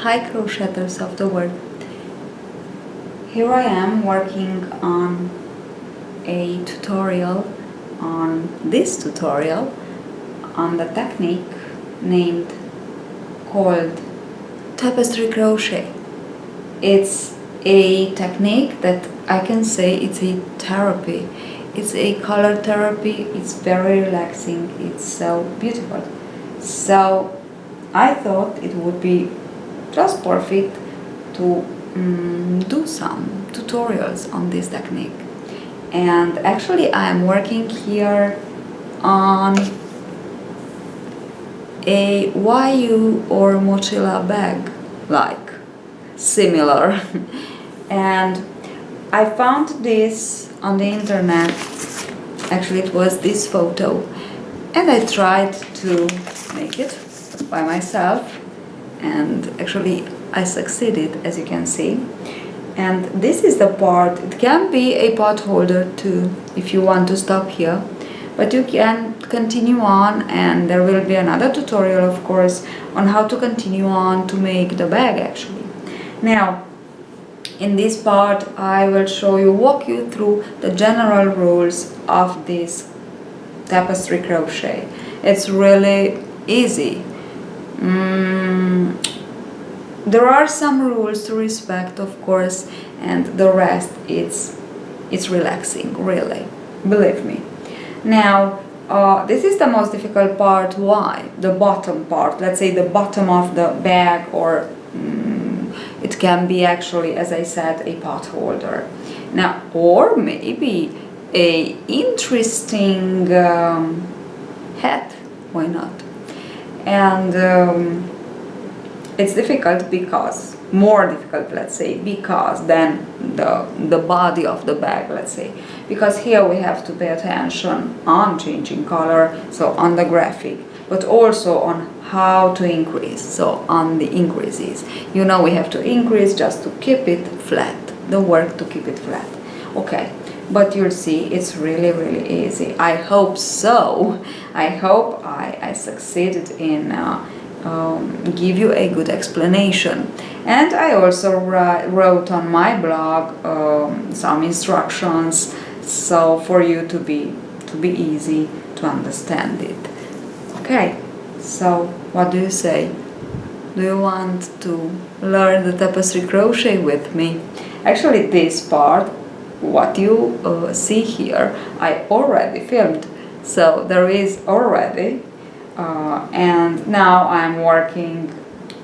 Hi crocheters of the world. Here I am working on a tutorial on the technique called Tapestry crochet. It's a technique that I can say it's a therapy. It's a color therapy. It's very relaxing. It's so beautiful. So I thought it would be just perfect to do some tutorials on this technique. And actually I am working here on a YU or mochila bag, like similar. And I found this on the internet. Actually it was this photo, and I tried to make it by myself, and actually I succeeded, as you can see. And this is the part. It can be a pot holder too if you want to stop here, but you can continue on, and there will be another tutorial of course on how to continue on to make the bag actually. Now in this part I will walk you through the general rules of this tapestry crochet. It's really easy. There are some rules to respect, of course, and the rest it's relaxing, really, believe me. Now this is the most difficult part. Why? The bottom part, let's say the bottom of the bag, or it can be actually, as I said, a pot holder. Now, or maybe a interesting hat, why not? And it's difficult because, more difficult, let's say, because than the body of the bag, let's say, because here we have to pay attention on changing color, so on the graphic, but also on how to increase, so on the increases. You know, we have to increase just to keep it flat, the work to keep it flat. Okay, but you'll see it's really, really easy. I hope so. I hope I succeeded in give you a good explanation. And I also wrote on my blog some instructions, so for you to be easy to understand it. Okay, so what do you say? Do you want to learn the tapestry crochet with me? Actually this part, what you see here, I already filmed, so there is already and now I'm working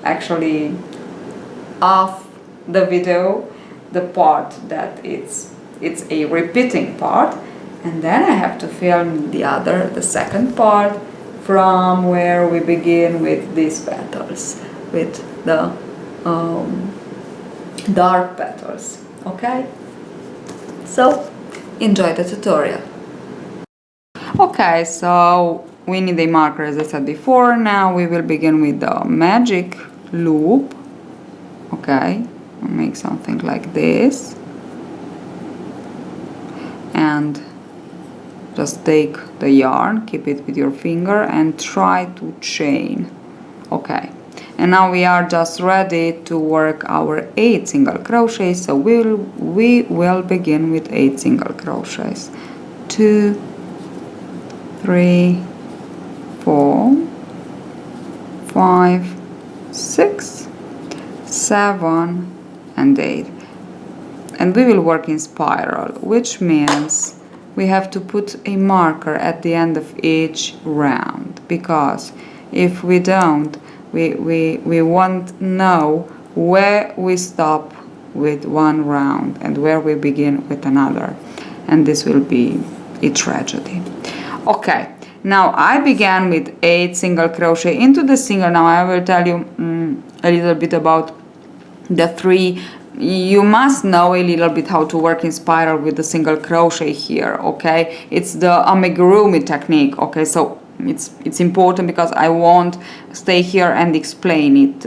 actually off the video the part that it's a repeating part, and then I have to film the second part from where we begin with these petals, with the dark petals. Okay, so enjoy the tutorial. Okay, so we need a marker, as I said before. Now we will begin with the magic loop. Okay, I'll make something like this, and just take the yarn, keep it with your finger, and try to chain. Okay, and now we are just ready to work our 8 single crochets. So we will begin with 8 single crochets. 2, 3, 4, 5, 6, 7, and 8. And we will work in spiral, which means we have to put a marker at the end of each round, because if we don't, we won't know where we stop with one round and where we begin with another, and this will be a tragedy. Okay, now I began with 8 single crochet into the single. Now I will tell you a little bit about the 3. You must know a little bit how to work in spiral with the single crochet here. Okay, it's the amigurumi technique. Okay, so it's important because I won't stay here and explain it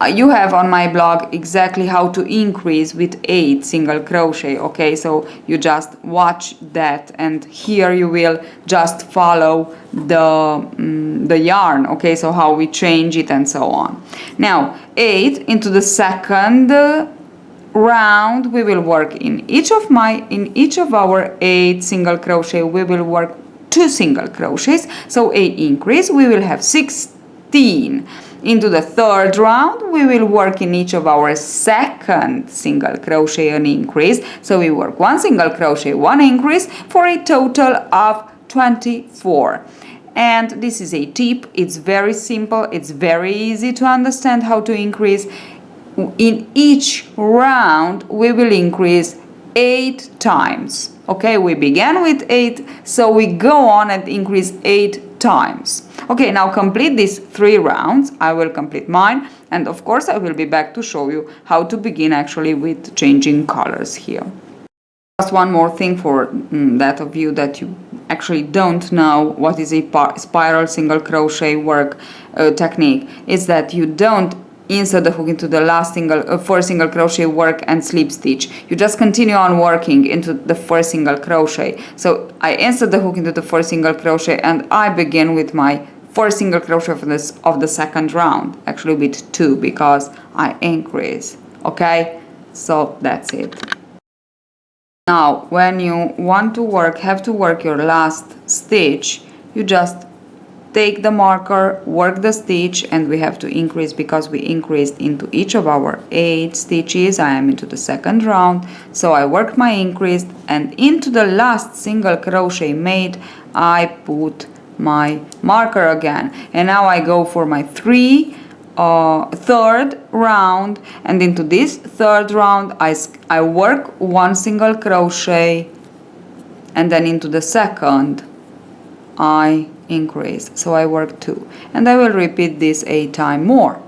you have on my blog exactly how to increase with 8 single crochet, okay? So you just watch that, and here you will just follow the yarn, okay? So how we change it and so on. Now 8 into the second round, we will work in each of our 8 single crochet, we will work 2 single crochets, so a increase, we will have 16. Into the third round, we will work in each of our second single crochet an increase, so we work 1 single crochet, 1 increase, for a total of 24. And this is a tip, it's very simple, it's very easy to understand how to increase. In each round we will increase 8 times, okay? We began with 8, so we go on and increase 8 times. Okay, now complete these 3 rounds. I will complete mine, and of course I will be back to show you how to begin actually with changing colors here. Just one more thing for that of you that you actually don't know what is a spiral single crochet work technique, is that you don't insert the hook into the last first single crochet work and slip stitch. You just continue on working into the first single crochet. So I insert the hook into the first single crochet and I begin with my first single crochet of the second round, actually with 2, because I increase, okay? So that's it. Now when you want to have to work your last stitch, you just take the marker, work the stitch, and we have to increase because we increased into each of our 8 stitches. I am into the second round, so I worked my increase, and into the last single crochet made I put my marker again, and now I go for my third round, and into this third round I work 1 single crochet, and then into the second I increase, so I work 2, and I will repeat this 8 times more.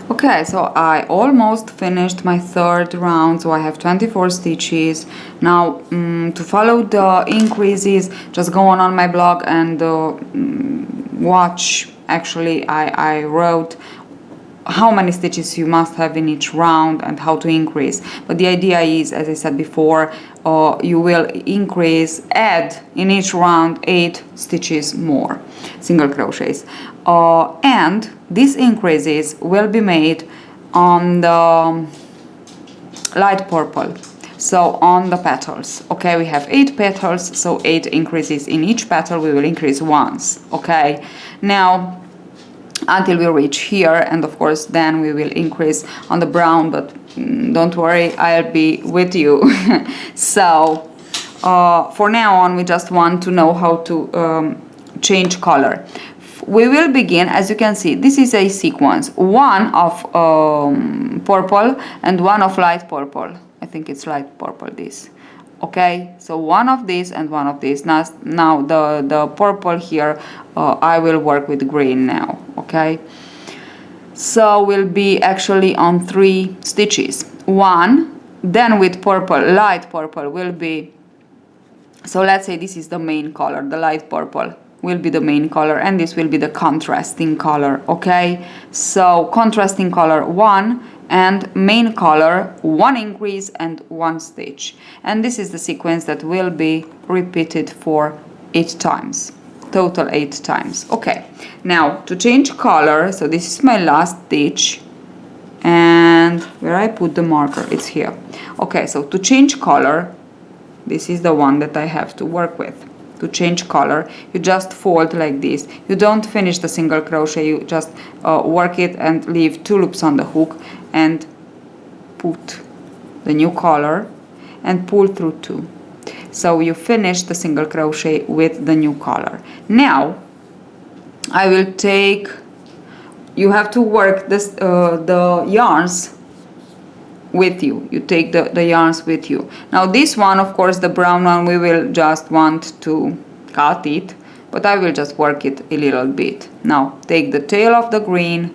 Okay, so I almost finished my third round, so I have 24 stitches. Now to follow the increases, just go on my blog and watch. Actually I wrote how many stitches you must have in each round and how to increase, but the idea is, as I said before, you will add in each round 8 stitches more, single crochets, and these increases will be made on the light purple, so on the petals, okay? We have 8 petals, so 8 increases in each petal. We will increase once, okay? Now until we reach here, and of course then we will increase on the brown, but don't worry, I'll be with you. So for now on, we just want to know how to change color. We will begin, as you can see, this is a sequence, one of purple and one of light purple. I think it's light purple, this. Okay, so one of these and one of these. Now the purple here, I will work with green now, okay? So we'll be actually on 3 stitches. 1, then with purple, light purple will be, so let's say this is the main color, the light purple will be the main color, and this will be the contrasting color, okay? So contrasting color 1, and main color 1 increase and 1 stitch, and this is the sequence that will be repeated for 8 times, total 8 times. Okay, now to change color, so this is my last stitch, and where I put the marker, it's here. Okay, so to change color, this is the one that I have to work with. To change color, you just fold like this. You don't finish the single crochet, you just work it and leave 2 loops on the hook and put the new color and pull through 2. So you finish the single crochet with the new color. Now I will take, you have to work this the yarns with you. You take the yarns with you. Now this one, of course, the brown one, we will just want to cut it, but I will just work it a little bit. Now take the tail of the green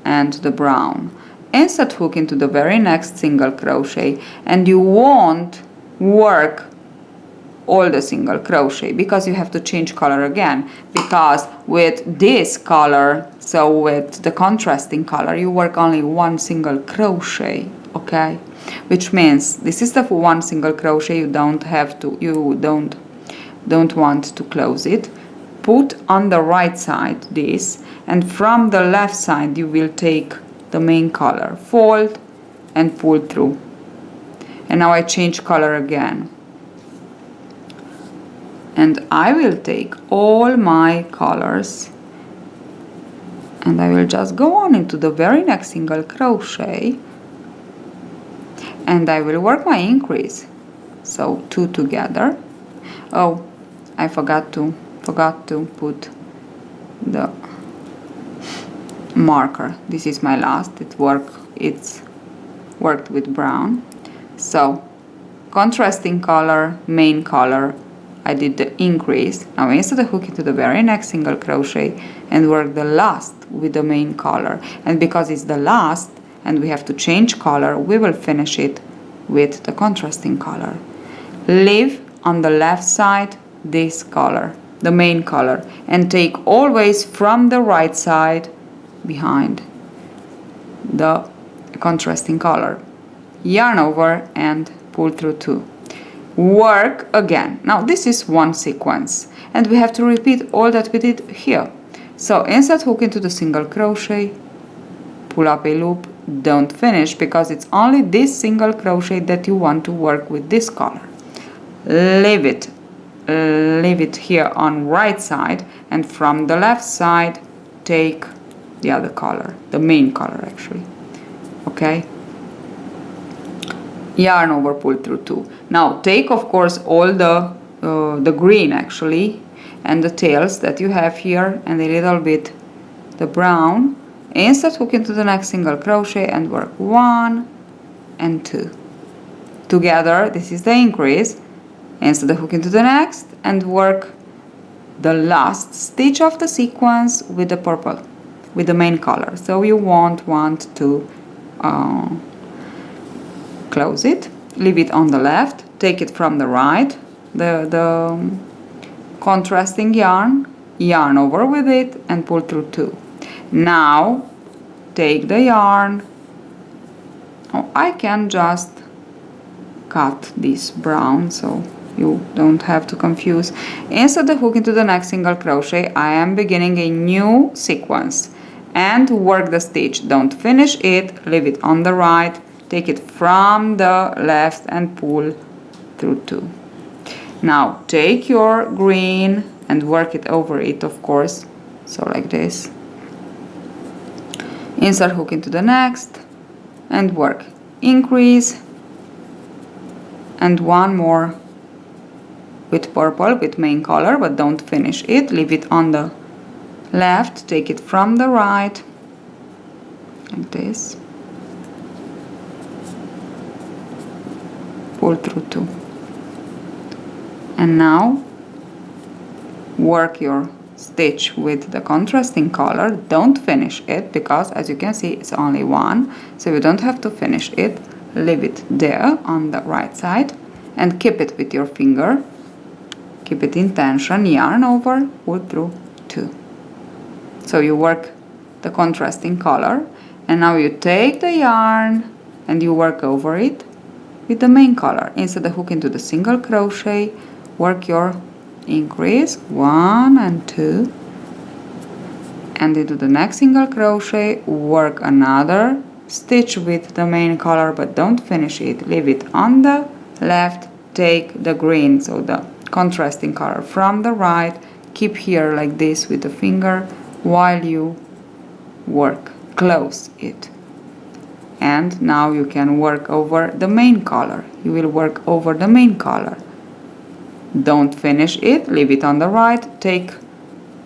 and the brown, insert hook into the very next single crochet, and you won't work all the single crochet because you have to change color again, because with this color, so with the contrasting color, you work only one single crochet, okay? Which means this is the one single crochet, you don't have to, you don't want to close it. Put on the right side this, and from the left side you will take the main color, fold and pull through. And now I change color again. And I will take all my colors and I will just go on into the very next single crochet and I will work my increase. So 2 together. Oh, I forgot to put the marker. This is my last. It's worked with brown. So contrasting color, main color, I did the increase. Now insert the hook into the very next single crochet and work the last with the main color. And because it's the last and we have to change color, we will finish it with the contrasting color. Leave on the left side this color, the main color, and take always from the right side behind the contrasting color. Yarn over and pull through 2. Work again. Now this is one sequence and we have to repeat all that we did here. So insert hook into the single crochet, pull up a loop, don't finish because it's only this single crochet that you want to work with this color. Leave it here on right side and from the left side take the other color, the main color actually, okay? Yarn over, pull through 2. Now take of course all the green actually and the tails that you have here and a little bit the brown. Insert hook into the next single crochet and work 1 and 2 together. This is the increase. Insert the hook into the next and work the last stitch of the sequence with the purple, with the main color. So you won't want to close it. Leave it on the left, take it from the right, the contrasting yarn over with it and pull through 2. Now take the yarn. Oh, I can just cut this brown so you don't have to confuse. Insert the hook into the next single crochet. I am beginning a new sequence and work the stitch. Don't finish it, leave it on the right, take it from the left and pull through 2. Now take your green and work it over it, of course, so like this. Insert hook into the next and work increase and one more with purple, with main color, but don't finish it, leave it on the left, take it from the right like this, pull through 2, and now work your stitch with the contrasting color. Don't finish it because as you can see it's only one, so you don't have to finish it. Leave it there on the right side and keep it with your finger, keep it in tension, yarn over, pull through 2. So you work the contrasting color and now you take the yarn and you work over it with the main color. Insert the hook into the single crochet, work your increase 1 and 2 and into the next single crochet, work another stitch with the main color, but don't finish it, leave it on the left, take the green, so the contrasting color from the right, keep here like this with the finger while you work, close it. And now you can work over the main color. You will work over the main color. Don't finish it, leave it on the right, take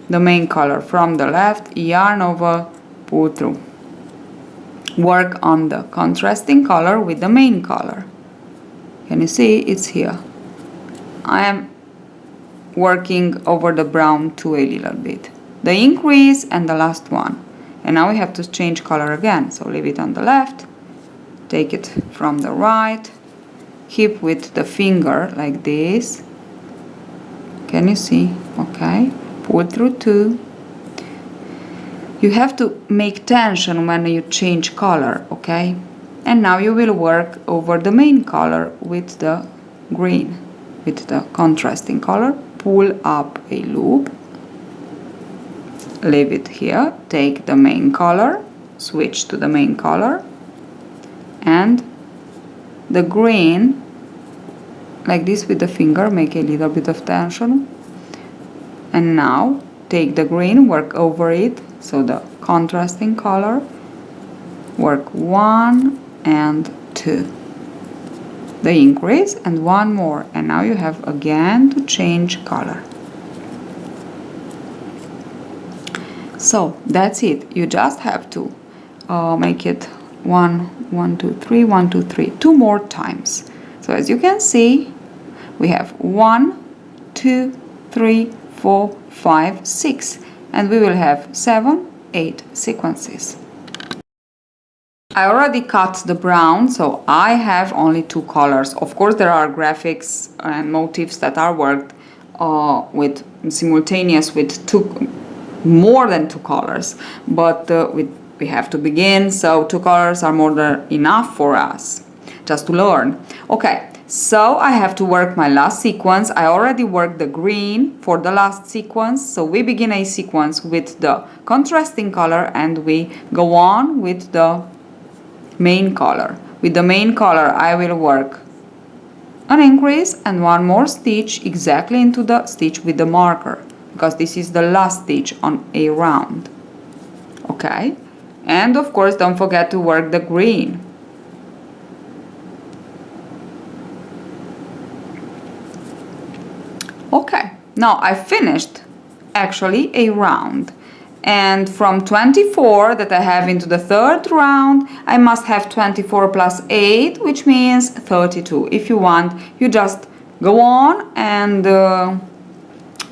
the main color from the left, yarn over, pull through. Work on the contrasting color with the main color. Can you see? It's here. I am working over the brown too a little bit. The increase and the last one. And now we have to change color again. So leave it on the left, take it from the right, keep with the finger like this. Can you see? Okay. pull through 2. You have to make tension when you change color, okay? And now you will work over the main color with the green, with the contrasting color. Pull up a loop, leave it here, take the main color, switch to the main color, and the green, like this with the finger, make a little bit of tension. And now take the green, work over it, so the contrasting color, work 1 and 2. The increase and 1 more, and now you have again to change color. So that's it. You just have to make it 1, 1, 2, 3, 1, 2, 3, 2 more times. So as you can see, we have 1, 2, 3, 4, 5, 6, and we will have 7, 8 sequences. I already cut the brown, so I have only 2 colors. Of course, there are graphics and motifs that are worked with simultaneous with more than 2 colors, but we have to begin, so 2 colors are more than enough for us just to learn. Okay, so I have to work my last sequence. I already worked the green for the last sequence, so we begin a sequence with the contrasting color and we go on with the main color. With the main color I will work an increase and 1 more stitch exactly into the stitch with the marker, because this is the last stitch on a round. Okay, and of course don't forget to work the green. Okay, now I finished actually a round, and from 24 that I have into the 3rd round, I must have 24 plus 8, which means 32. If you want, you just go on and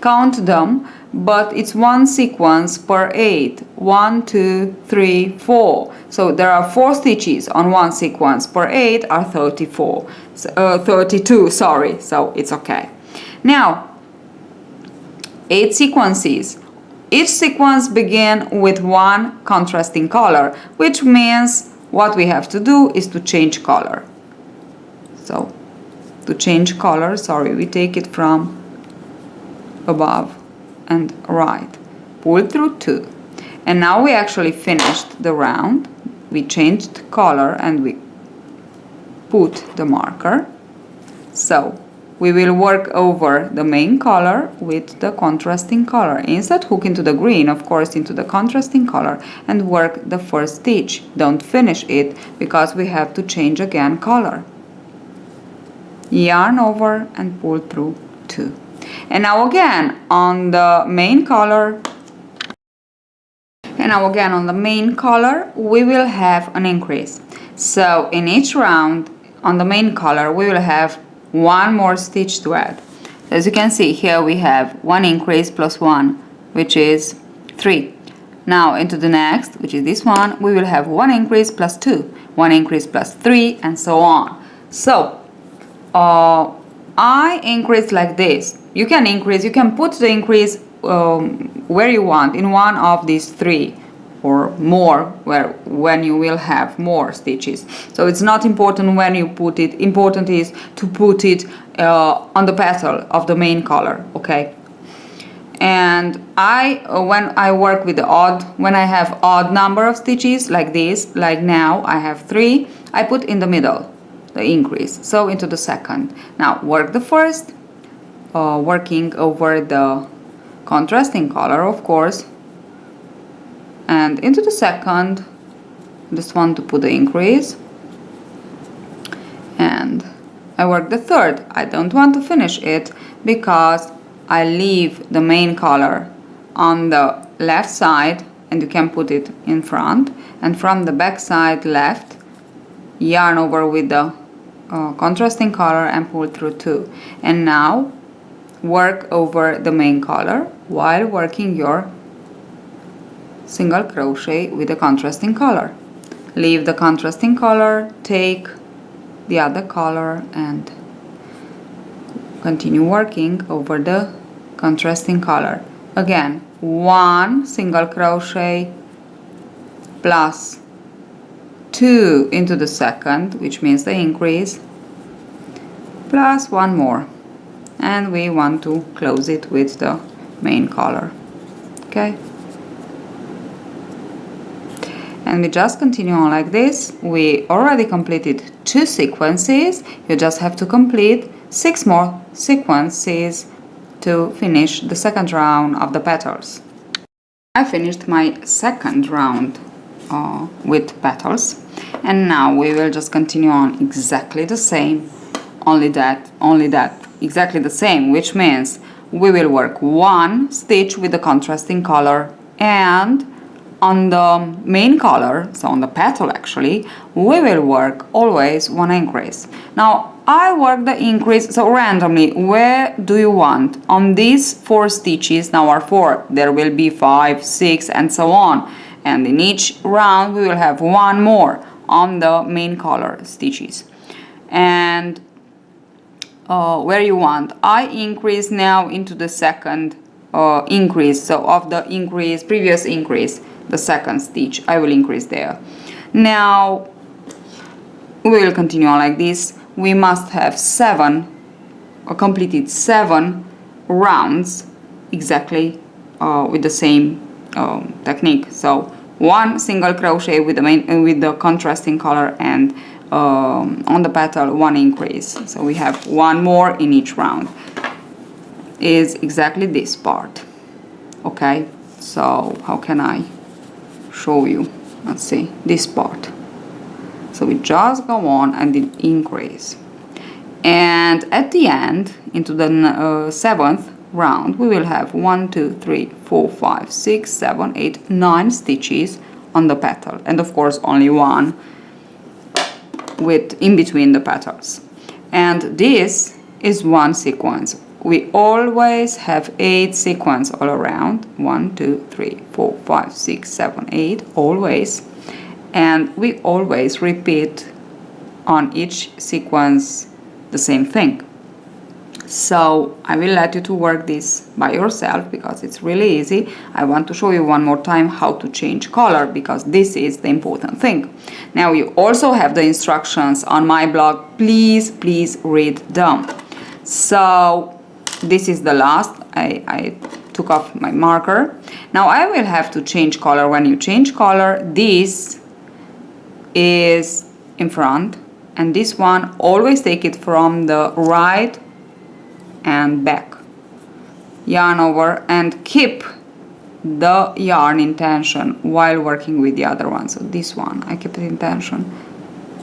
count them, but it's 1 sequence per 8. 1, 2, 3, 4. So there are 4 stitches on 1 sequence per 8 are 32, sorry, so it's okay. Now, 8 sequences. Each sequence begins with 1 contrasting color, which means what we have to do is to change color. So, to change color, sorry, we take it from above and right. Pull through 2. And now we actually finished the round. We changed color and we put the marker. So, we will work over the main color with the contrasting color. Instead, hook into the green, of course, into the contrasting color and work the first stitch. Don't finish it because we have to change again color. Yarn over and pull through 2. And now again on the main color. And now again on the main color, we will have an increase. So in each round on the main color, we will have 1 more stitch to add. As you can see here, we have 1 increase plus 1, which is 3. Now into the next, which is this one, we will have 1 increase plus 2, 1 increase plus 3, and so on. So I increase like this. You can increase, you can put the increase where you want, in one of these 3 or more, when you will have more stitches. So it's not important when you put it, important is to put it on the petal of the main color, okay? And when I work with the odd, when I have odd number of stitches like this, like now I have 3, I put in the middle the increase, so into the second. Now work the first, working over the contrasting color, of course, and into the second, just want to put the increase, and I work the third. I don't want to finish it because I leave the main color on the left side, and you can put it in front, and from the back side left, yarn over with the contrasting color and pull through 2. And now work over the main color while working your single crochet with the contrasting color. Leave the contrasting color, take the other color and continue working over the contrasting color. again 1 single crochet plus 2 into the second, which means the increase, plus 1 more, and we want to close it with the main color. Okay, and we just continue on like this. We already completed 2 sequences. You just have to complete 6 more sequences to finish the second round of the petals. I finished my second round with petals, and now we will just continue on exactly the same, only that exactly the same, which means we will work 1 stitch with the contrasting color, and on the main color, so on the petal actually, we will work always 1 increase. Now I work the increase so randomly. Where do you want? On these 4 stitches, now are 4, there will be 5, 6 and so on, and in each round we will have 1 more on the main color stitches. And where you want, I increase now into the second increase, so of the increase, previous increase, the second stitch, I will increase there. Now we will continue on like this. We must have 7 or completed 7 rounds exactly with the same technique. So 1 single crochet with the main with the contrasting color, and on the petal 1 increase. So we have 1 more in each round. Is exactly this part. Okay, so how can I show you? Let's see, this part. So we just go on and then increase, and at the end, into the 7th round, we will have 1, 2, 3, 4, 5, 6, 7, 8, 9 stitches on the petal, and of course only 1 with in between the petals. And this is 1 sequence. We always have 8 sequences all around. 1, 2, 3, 4, 5, 6, 7, 8, always. And we always repeat on each sequence the same thing. So I will let you to work this by yourself because it's really easy. I want to show you one more time how to change color, because this is the important thing. Now you also have the instructions on my blog. Please read them. So this is the last. I took off my marker. Now I will have to change color. When you change color, this is in front, and this one, always take it from the right and back. Yarn over and keep the yarn in tension while working with the other one. So this one, I keep it in tension,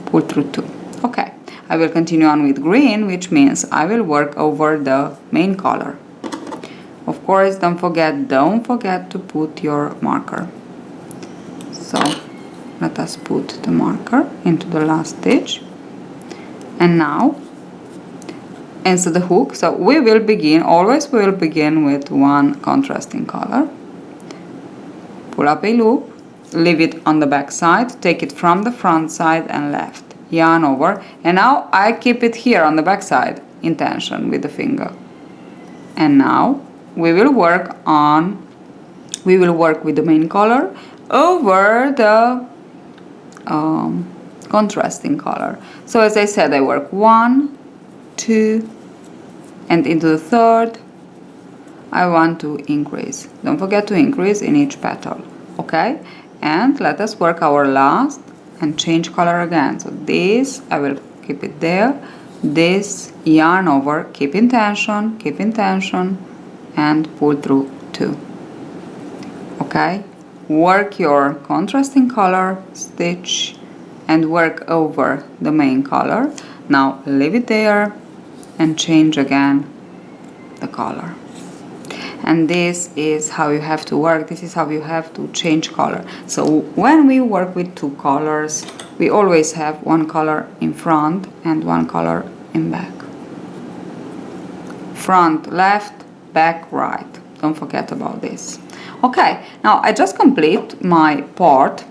pull through 2. Okay, I will continue on with green, which means I will work over the main color. Of course, don't forget to put your marker. So let us put the marker into the last stitch, and now insert the hook. So we will begin, always we will begin with 1 contrasting color. Pull up a loop, leave it on the back side, take it from the front side and left, yarn over, and now I keep it here on the back side in tension with the finger. And now we will work with the main color over the contrasting color. So as I said, I work 1, 2, and into the 3rd I want to increase. Don't forget to increase in each petal. Okay, and let us work our last and change color again. So this I will keep it there, this yarn over, keep in tension, and pull through 2. Okay, work your contrasting color stitch and work over the main color. Now leave it there and change again the color. And this is how you have to work. This is how you have to change color. So when we work with 2 colors, we always have 1 color in front and 1 color in back. Front left, back right. Don't forget about this. Okay, now I just complete my part.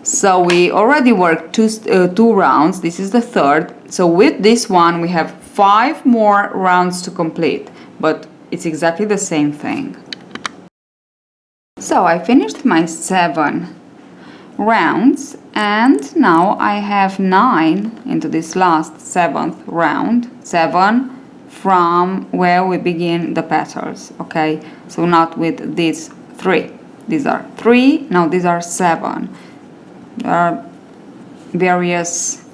So we already worked 2 rounds. This is the 3rd. So with this one we have 5 more rounds to complete, but it's exactly the same thing. So I finished my 7 rounds, and now I have 9 into this last 7th round. 7 from where we begin the petals, okay? So not with these 3. These are 3, now these are 7. There are various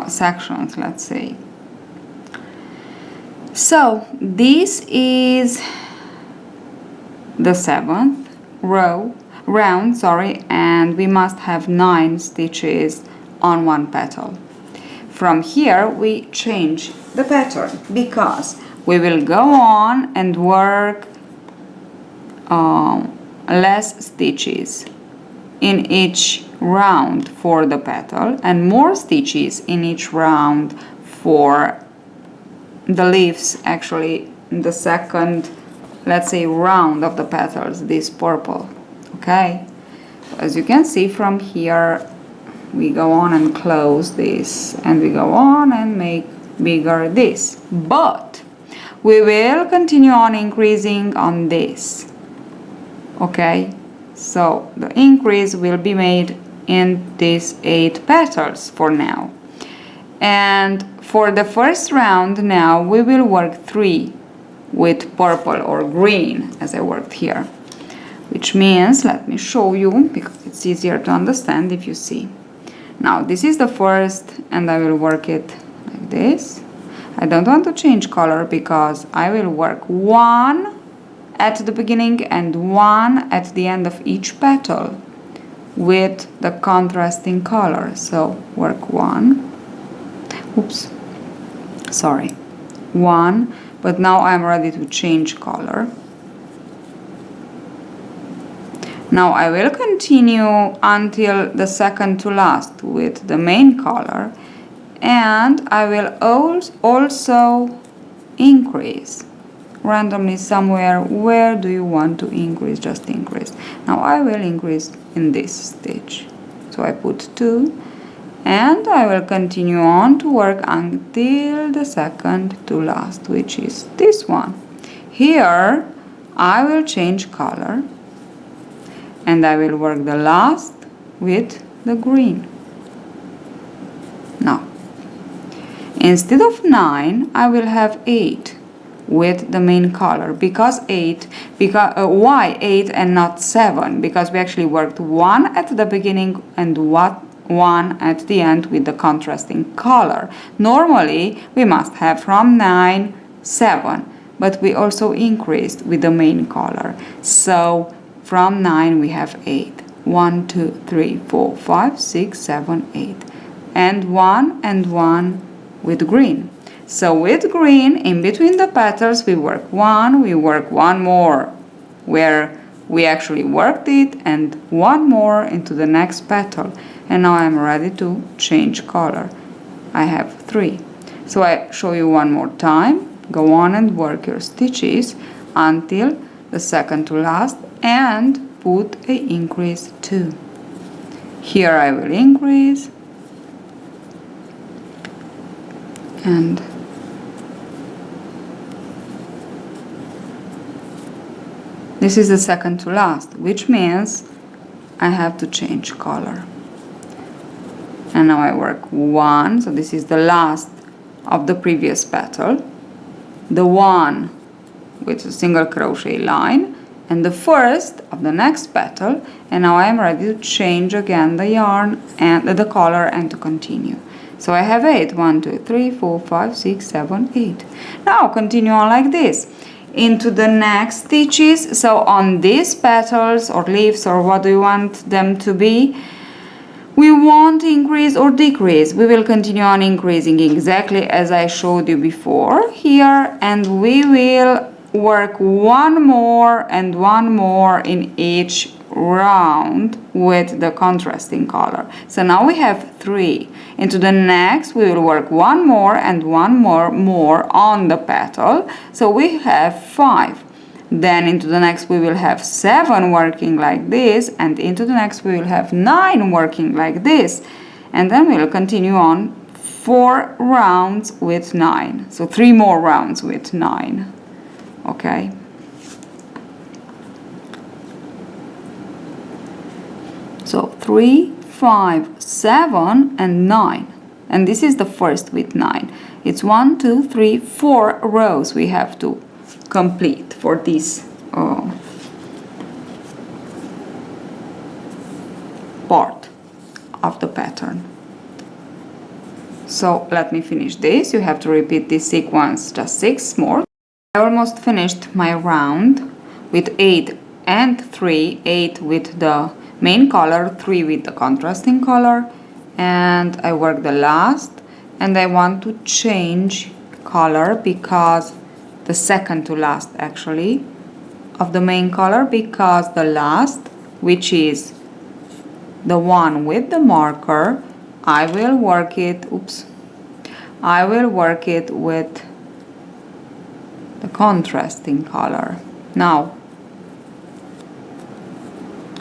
sections, let's say. So this is the 7th round, and we must have 9 stitches on one petal. From here we change the pattern because we will go on and work less stitches in each round for the petal and more stitches in each round for the leaves, actually in the second, let's say, round of the petals, this purple. Okay, so as you can see from here, we go on and close this, and we go on and make bigger this, but we will continue on increasing on this. Okay, so the increase will be made in these 8 petals for now. And for the first round now we will work 3 with purple or green, as I worked here, which means, let me show you because it's easier to understand if you see. Now this is the first, and I will work it like this. I don't want to change color because I will work 1 at the beginning and 1 at the end of each petal with the contrasting color. So work 1, oops, sorry, 1, but now I'm ready to change color. Now I will continue until the second to last with the main color, and I will also increase randomly somewhere. Where do you want to increase? Just increase. Now I will increase in this stitch, so I put 2, and I will continue on to work until the second to last, which is this one. Here I will change color and I will work the last with the green. Now instead of 9 I will have 8 with the main color. Because why 8 and not 7? Because we actually worked 1 at the beginning and 1 at the end with the contrasting color. Normally we must have from 9 7, but we also increased with the main color. So from 9 we have 8. 1, 2, 3, 4, 5, 6, 7, 8. And 1 with green. So with green, in between the petals, we work 1, we work 1 more where we actually worked it, and 1 more into the next petal. And now I'm ready to change color. I have 3. So I show you one more time. Go on and work your stitches until the second to last, and put a increase 2. Here I will increase, and this is the second to last, which means I have to change color. And now I work 1, so this is the last of the previous petal, the 1 with a single crochet line, and the first of the next petal, and now I am ready to change again the yarn and the color and to continue. So I have 8. 1, 2, 3, 4, 5, 6, 7, 8. Now continue on like this into the next stitches. So on these petals or leaves, or what do you want them to be, we won't increase or decrease. We will continue on increasing exactly as I showed you before here, and we will work 1 more and 1 more in each round with the contrasting color. So now we have 3. Into the next we will work 1 more and 1 more on the petal, so we have 5. Then into the next we will have 7 working like this, and into the next we will have 9 working like this, and then we will continue on 4 rounds with 9. So 3 more rounds with 9. Okay. So 3, 5, 7 and 9, and this is the first with 9. It's 1, 2, 3, 4 rows we have to complete for this part of the pattern. So let me finish this. You have to repeat this sequence just 6 more. I almost finished my round with 8 and 3, 8 with the main color, 3 with the contrasting color, and I work the last, and I want to change color because the second to last actually of the main color, because the last, which is the one with the marker, I will work it, I will work it with the contrasting color. Now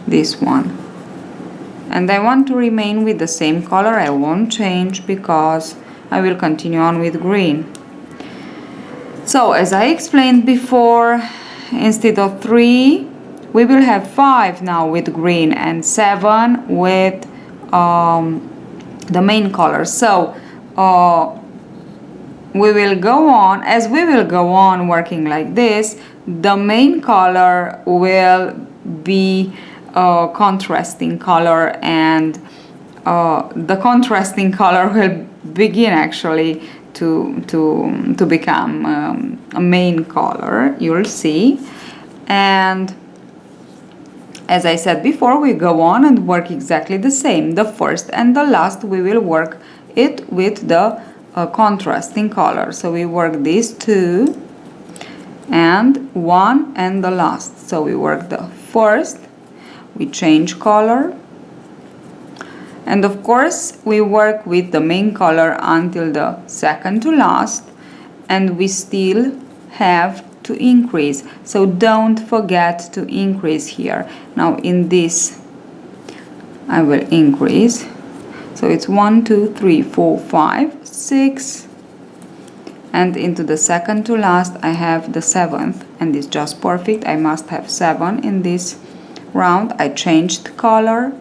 this one, and I want to remain with the same color. I won't change because I will continue on with green. So as I explained before, instead of 3 we will have 5 now with green and 7 with the main color. So we will go on, as we will go on working like this, the main color will be contrasting color, and the contrasting color will begin actually to become a main color, you'll see. And as I said before, we go on and work exactly the same. The first and the last we will work it with the contrasting color. So we work these 2 and 1 and the last. So we work the first, we change color, and of course we work with the main color until the second to last, and we still have to increase, so don't forget to increase here. Now in this I will increase, so it's 1, 2, 3, 4, 5, 6, and into the second to last I have the 7th, and it's just perfect. I must have 7 in this round. I changed color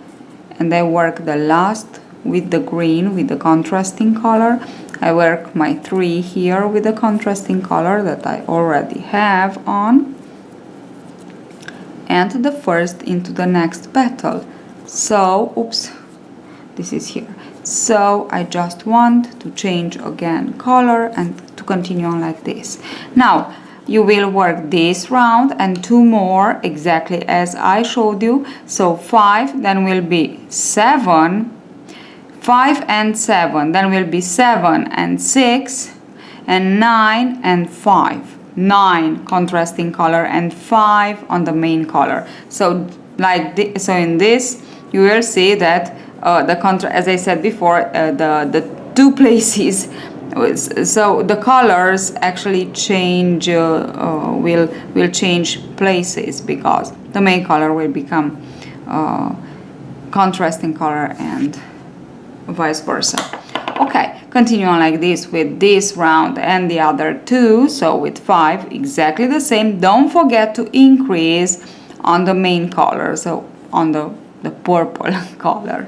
and I work the last with the green, with the contrasting color. I work my 3 here with the contrasting color that I already have on, and the first into the next petal. So this is here. So I just want to change again color and to continue on like this. Now you will work this round and 2 more exactly as I showed you. So 5, then will be 7, 5 and 7, then will be 7 and 6, and 9 and 5. 9 contrasting color and 5 on the main color. So like this, so in this you will see that as I said before, the 2 places, so the colors actually change, will change places, because the main color will become contrasting color and vice versa. Okay, continue on like this with this round and the other 2. So with 5 exactly the same. Don't forget to increase on the main color, so on the purple color.